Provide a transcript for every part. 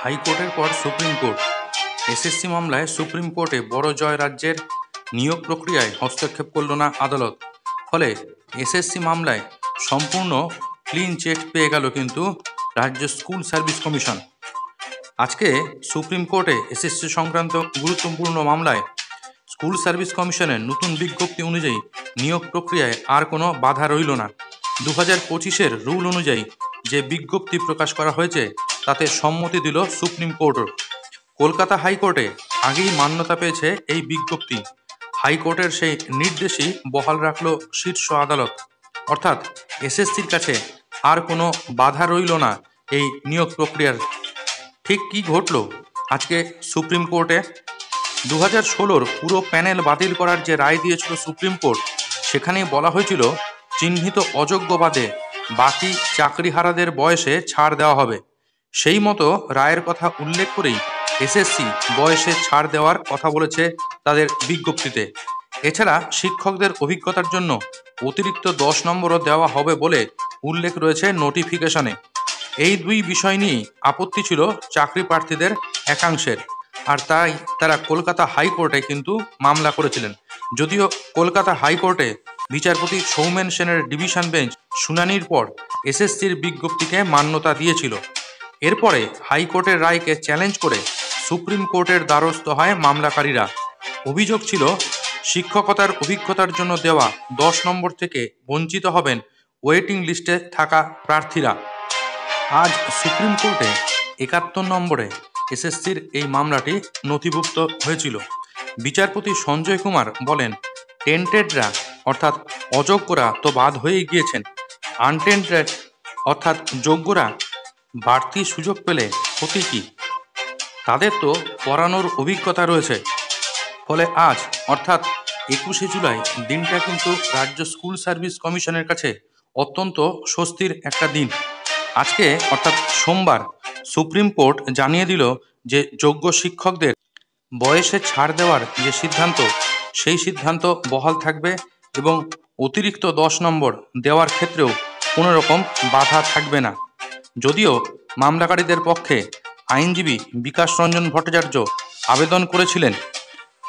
হাইকোর্টের পর supreme court. SSC মামলায় সুপ্রিম কোর্টে বড় জয় রাজ্যের। নিয়োগ প্রক্রিয়ায় হস্তক্ষেপ করল না আদালত। ফলে এসএসসি মামলায় সম্পূর্ণ ক্লিন চিট পেয়ে গেল কিন্তু রাজ্য স্কুল সার্ভিস কমিশন। আজকে সুপ্রিম কোর্টে এসএসসি সংক্রান্ত গুরুত্বপূর্ণ মামলায় স্কুল সার্ভিস কমিশনের নতুন বিজ্ঞপ্তি অনুযায়ী নিয়োগ প্রক্রিয়ায় আর কোনো বাধা রইল না। 2025-এর রুল অনুযায়ী যে বিজ্ঞপ্তি প্রকাশ করা হয়েছে তাতে সম্মতি দিল সুপ্রিম কোর্টও। কলকাতা হাইকোর্টে আগেই মান্যতা পেয়েছে এই বিজ্ঞপ্তি। হাইকোর্টের সেই নির্দেশই বহাল রাখল শীর্ষ আদালত। অর্থাৎ এসএসসির কাছে আর কোনো বাধা রইল না এই নিয়োগ প্রক্রিয়ার। ঠিক কি ঘটল আজকে সুপ্রিম কোর্টে? 2016-র পুরো প্যানেল বাতিল করার যে রায় দিয়েছিল সুপ্রিম কোর্ট, সেখানে বলা হয়েছিল চিহ্নিত অযোগ্য বাদে বাকি চাকরিহারাদের বয়সে ছাড় দেওয়া হবে। সেই মতো রায়ের কথা উল্লেখ করেই এসএসসি বয়সে ছাড় দেওয়ার কথা বলেছে তাদের বিজ্ঞপ্তিতে। এছাড়া শিক্ষকদের অভিজ্ঞতার জন্য অতিরিক্ত 10 নম্বরও দেওয়া হবে বলে উল্লেখ রয়েছে নোটিফিকেশনে। এই দুই বিষয় নিয়েই আপত্তি ছিল চাকরি প্রার্থীদের একাংশের, আর তাই তারা কলকাতা হাইকোর্টে কিন্তু মামলা করেছিলেন। যদিও কলকাতা হাইকোর্টে বিচারপতি সৌমেন সেনের ডিভিশন বেঞ্চ শুনানির পর এসএসসির বিজ্ঞপ্তিকে মান্যতা দিয়েছিল। এরপরে হাইকোর্টের রায়কে চ্যালেঞ্জ করে সুপ্রিম কোর্টের দ্বারস্থ হয় মামলাকারীরা। অভিযোগ ছিল শিক্ষকতার অভিজ্ঞতার জন্য দেওয়া 10 নম্বর থেকে বঞ্চিত হবেন ওয়েটিং লিস্টে থাকা প্রার্থীরা। আজ সুপ্রিম কোর্টে 71 নম্বরে এসএসসির এই মামলাটি নথিভুক্ত হয়েছিল। বিচারপতি সঞ্জয় কুমার বলেন, টেন্টেডরা অর্থাৎ অযোগ্যরা তো বাদ হয়েই গিয়েছেন, আনটেন্টেড অর্থাৎ যোগ্যরা বাড়তি সুযোগ পেলে ক্ষতি কি? তাদের তো পড়ানোর অভিজ্ঞতা রয়েছে। ফলে আজ অর্থাৎ 21শে জুলাই দিনটা কিন্তু রাজ্য স্কুল সার্ভিস কমিশনের কাছে অত্যন্ত স্বস্তির একটা দিন। আজকে অর্থাৎ সোমবার সুপ্রিম কোর্ট জানিয়ে দিল যে যোগ্য শিক্ষকদের বয়সে ছাড় দেওয়ার যে সিদ্ধান্ত, সেই সিদ্ধান্ত বহাল থাকবে এবং অতিরিক্ত 10 নম্বর দেওয়ার ক্ষেত্রেও কোনো রকম বাধা থাকবে না। যদিও মামলাকারীদের পক্ষে আইনজীবী বিকাশ রঞ্জন ভট্টাচার্য আবেদন করেছিলেন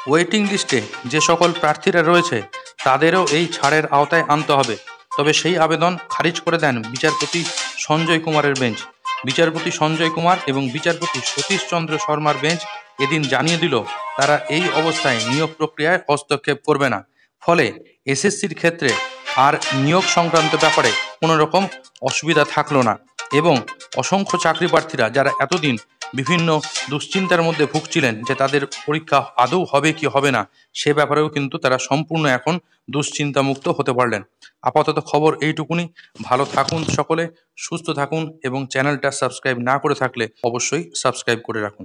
ওয়েটিং লিস্টে যে সকল প্রার্থীরা রয়েছে তাদেরও এই ছাড়ের আওতায় আনতে হবে, তবে সেই আবেদন খারিজ করে দেন বিচারপতি সঞ্জয় কুমারের বেঞ্চ। বিচারপতি সঞ্জয় কুমার এবং বিচারপতি সতীশ চন্দ্র শর্মার বেঞ্চ এদিন জানিয়ে দিল তারা এই অবস্থায় নিয়োগ প্রক্রিয়ায় হস্তক্ষেপ করবে না। ফলে এসএসসির ক্ষেত্রে আর নিয়োগ সংক্রান্ত ব্যাপারে কোনো রকম অসুবিধা থাকলো না এবং অসংখ্য চাকরি প্রার্থীরা যারা এতদিন বিভিন্ন দুশ্চিন্তার মধ্যে ভুগছিলেন যে তাদের পরীক্ষা আদৌ হবে কি হবে না, সে ব্যাপারেও কিন্তু তারা সম্পূর্ণ এখন দুশ্চিন্তামুক্ত হতে পারলেন। আপাতত খবর এইটুকুনি। ভালো থাকুন সকলে, সুস্থ থাকুন এবং চ্যানেলটা সাবস্ক্রাইব না করে থাকলে অবশ্যই সাবস্ক্রাইব করে রাখুন।